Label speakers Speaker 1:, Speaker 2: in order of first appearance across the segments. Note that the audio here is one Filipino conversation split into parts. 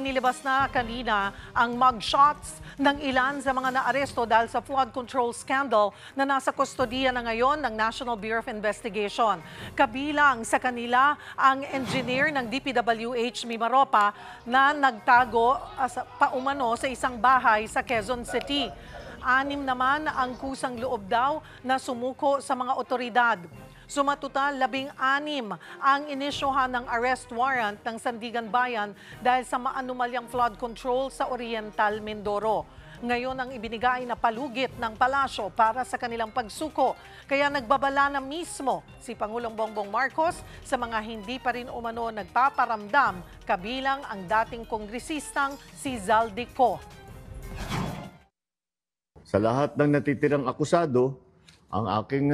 Speaker 1: Inilabas na kanina ang mugshots ng ilan sa mga naaresto dahil sa flood control scandal na nasa kustodiya na ngayon ng National Bureau of Investigation. Kabilang sa kanila ang engineer ng DPWH Mimaropa na nagtago paumano sa isang bahay sa Quezon City. 6 naman ang kusang loob daw na sumuko sa mga otoridad. Sumatotal 16 ang inisyuhan ng arrest warrant ng Sandigan Bayan dahil sa maanumalyang flood control sa Oriental Mindoro. Ngayon ang ibinigay na palugit ng palasyo para sa kanilang pagsuko. Kaya nagbabala na mismo si Pangulong Bongbong Marcos sa mga hindi pa rin umano nagpaparamdam, kabilang ang dating kongresistang si Zaldico.
Speaker 2: Sa lahat ng natitirang akusado, ang aking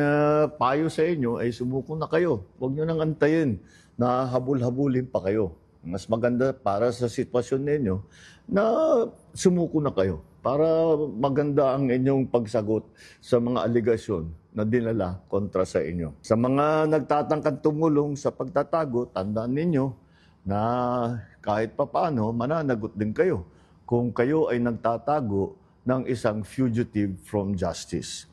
Speaker 2: payo sa inyo ay sumuko na kayo. Huwag nyo nang antayin na habul-habulin pa kayo. Mas maganda para sa sitwasyon ninyo na sumuko na kayo para maganda ang inyong pagsagot sa mga aligasyon na dinala kontra sa inyo. Sa mga nagtatangkad tumulong sa pagtatago, tandaan ninyo na kahit papaano mananagot din kayo kung kayo ay nagtatago ng isang fugitive from justice.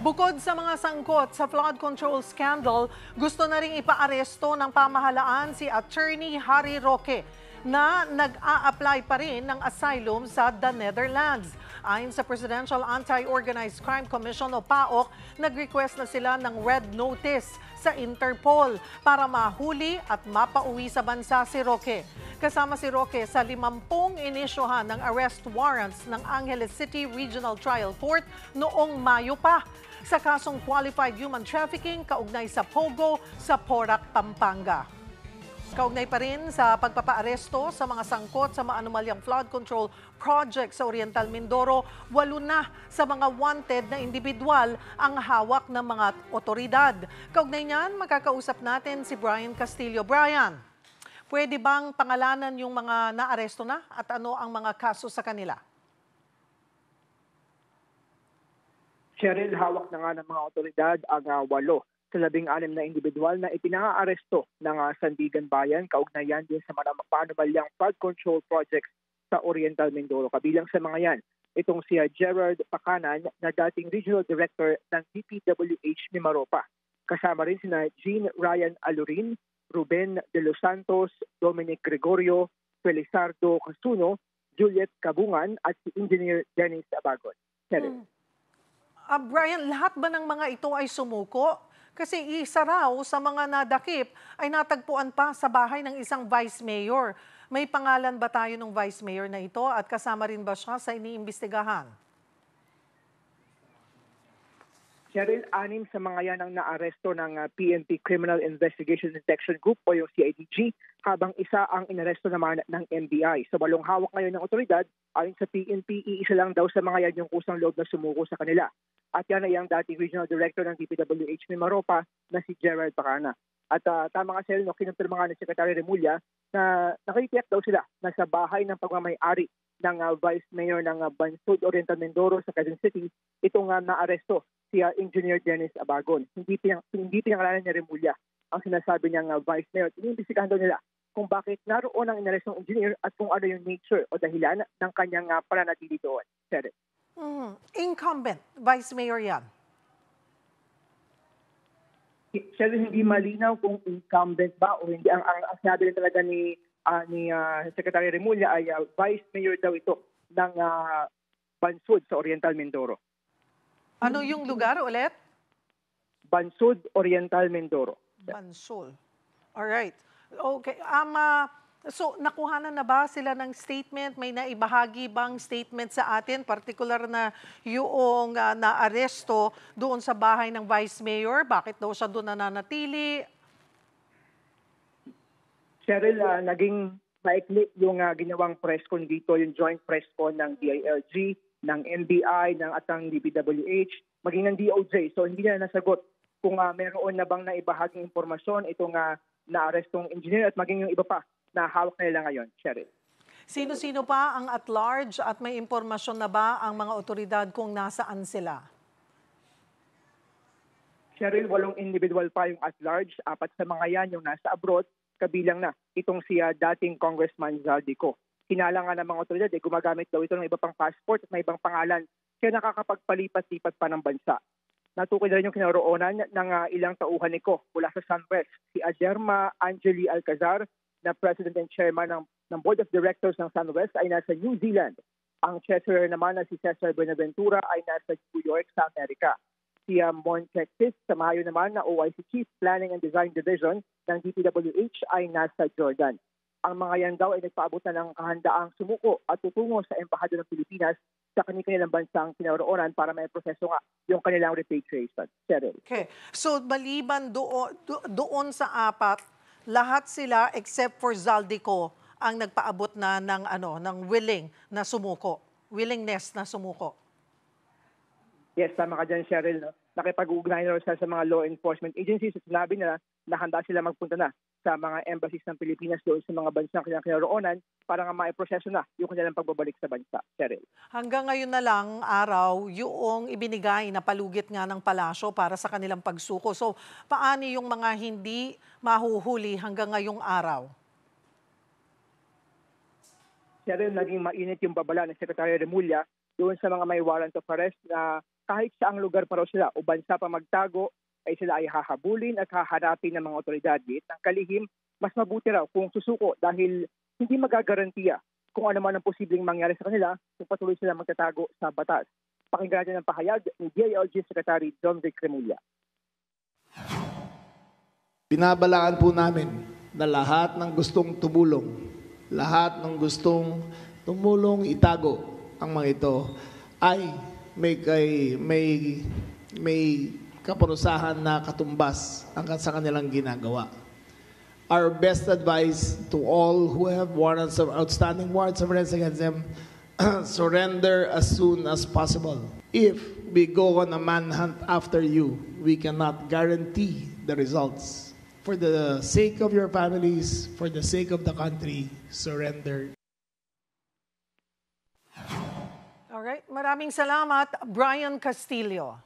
Speaker 1: Bukod sa mga sangkot sa flood control scandal, gusto na rin ipaaresto ng pamahalaan si Attorney Harry Roque na nag-a-apply pa rin ng asylum sa The Netherlands. Ayon sa Presidential Anti-Organized Crime Commission o PAOK, nag-request na sila ng red notice sa Interpol para mahuli at mapauwi sa bansa si Roque. Kasama si Roque sa 50 inisyuhan ng arrest warrants ng Angeles City Regional Trial Court noong Mayo pa sa kasong qualified human trafficking kaugnay sa Pogo sa Porac, Pampanga. Kaugnay pa rin sa pagpapaaresto sa mga sangkot sa maanumalyang flood control project sa Oriental Mindoro, 8 na sa mga wanted na individual ang hawak ng mga otoridad. Kaugnay niyan, makakausap natin si Brian Castillo. Brian, pwede bang pangalanan yung mga naaresto na at ano ang mga kaso sa kanila?
Speaker 3: Cheryl, hawak na nga ng mga otoridad ang 8 sa 16 na individual na ipinang-aaresto ng Sandigan Bayan kaugnayan din sa mga maanumalyang flood control projects sa Oriental Mindoro. Kabilang sa mga yan, itong si Gerard Pacanan na dating Regional Director ng DPWH Mimaropa. Kasama rin sina Jean Ryan Alurin, Ruben De Los Santos, Dominic Gregorio, Felizardo Casuno, Juliet Cabungan at si Engineer Dennis Abagon. Cheryl.
Speaker 1: Brian, lahat ba ng mga ito ay sumuko? Kasi isa raw sa mga nadakip ay natagpuan pa sa bahay ng isang vice mayor. May pangalan ba tayo ng vice mayor na ito at kasama rin ba siya sa iniimbestigahan?
Speaker 3: Cheryl, 6 sa mga yan ang naaresto ng PNP Criminal Investigation Detection Group o yung CIDG, habang isa ang inaresto naman ng NBI. Sa 8 hawak ngayon ng otoridad, ayon sa PNP, iisa lang daw sa mga yan yung kusang loob na sumuko sa kanila. At yan ay ang dating Regional Director ng DPWH Mimaropa na si Gerard Pacana. At tama nga sila, kinumpirma nga ni Secretary Remulla na nakitiyak daw sila na sa bahay ng pagmamay-ari ng Vice Mayor ng Bansud Oriental Mindoro sa Quezon City, itong naaresto si Engineer Dennis Abagon. Hindi pinangalanan ni Remulla ang sinasabi niyang Vice Mayor. Iniimbestigahan daw nila kung bakit naroon ang inarestong engineer at kung ano yung nature o dahilan ng kanyang pananatili doon.
Speaker 1: Incumbent Vice Mayor yan.
Speaker 3: Sir, hindi malinaw kung incumbent ba o hindi. Ang sinabi rin talaga ni Secretary Remulla ay Vice Mayor daw ito ng Bansud sa Oriental Mindoro.
Speaker 1: Ano yung lugar ulit?
Speaker 3: Bansud, Oriental Mindoro.
Speaker 1: Bansud. Alright. Okay. So, nakuhanan na ba sila ng statement? May naibahagi bang statement sa atin? Partikular na yung naaresto doon sa bahay ng Vice Mayor. Bakit daw siya doon nananatili?
Speaker 3: Cheryl, naging maikli yung ginawang press con dito, yung joint press con ng DILG, ng NBI, at ng DPWH, maging ng DOJ. So, hindi na nasagot kung meron na bang naibahaging impormasyon itong naarestong engineer at maging yung iba pa na hawak nila ngayon, Cheryl.
Speaker 1: Sino-sino pa ang at large at may impormasyon na ba ang mga otoridad kung nasaan sila?
Speaker 3: Cheryl, 8 individual pa yung at large, 4 sa mga yan yung nasa abroad kabilang na itong si dating Congressman Zaldico. Hinala nga ng mga otoridad, gumagamit daw ito ng iba pang passport at may ibang pangalan kaya nakakapagpalipat-lipat pa ng bansa. Natukoy na rin yung kinaroonan ng ilang tauhan niko mula sa SunWest. Si Aderma Angeli Alcazar, na President and Chairman ng Board of Directors ng SunWest, ay nasa New Zealand. Ang treasurer naman na si Cesar Buenaventura ay nasa New York sa Amerika. Si Mon Texas, samahayo naman na OIC Chief Planning and Design Division ng DPWH ay nasa Jordan. Ang mga yan daw ay nagpaabot na ng kahandaang sumuko at tutungo sa Embahada ng Pilipinas sa kanilang bansang kinaroonan para may proseso nga yung kanilang repatriation. Cheryl.
Speaker 1: Okay. So maliban doon sa apat, lahat sila except for Zaldico ang nagpaabot na ng willingness na sumuko.
Speaker 3: Yes, tama ka dyan, Cheryl. No? Nakipag-ugnayan na sa mga law enforcement agencies at sinabi nila na handa sila magpunta na sa mga embassies ng Pilipinas doon sa mga bansang kinaroonan para nga maiproseso na yung kanilang pagbabalik sa bansa. Cheryl.
Speaker 1: Hanggang ngayon na lang, araw, yung ibinigay na palugit nga ng palasyo para sa kanilang pagsuko. So, paano yung mga hindi mahuhuli hanggang ngayong araw?
Speaker 3: Cheryl, naging mainit yung babala ng Secretary Remulla doon sa mga may warrant of arrest na kahit saang lugar pa raw sila o bansa pa magtago, ay sila ay hahabulin at haharapin ng mga otoridad. Ng kalihim, mas mabuti raw kung susuko dahil hindi magagarantiya kung ano man ang posibleng mangyari sa kanila kung patuloy sila magtatago sa batas. Pakinggan natin ang pahayag ni DILG Secretary John Vic Remulla.
Speaker 4: Binabalaan po namin na lahat ng gustong tumulong, lahat ng gustong tumulong itago ang mga ito ay may kaparusahan na katumbas hanggang sa kanilang ginagawa. Our best advice to all who have warrants of outstanding warrants of arrest against them, surrender as soon as possible. If we go on a manhunt after you, we cannot guarantee the results. For the sake of your families, for the sake of the country, surrender.
Speaker 1: Alright, maraming salamat, Brian Castillo.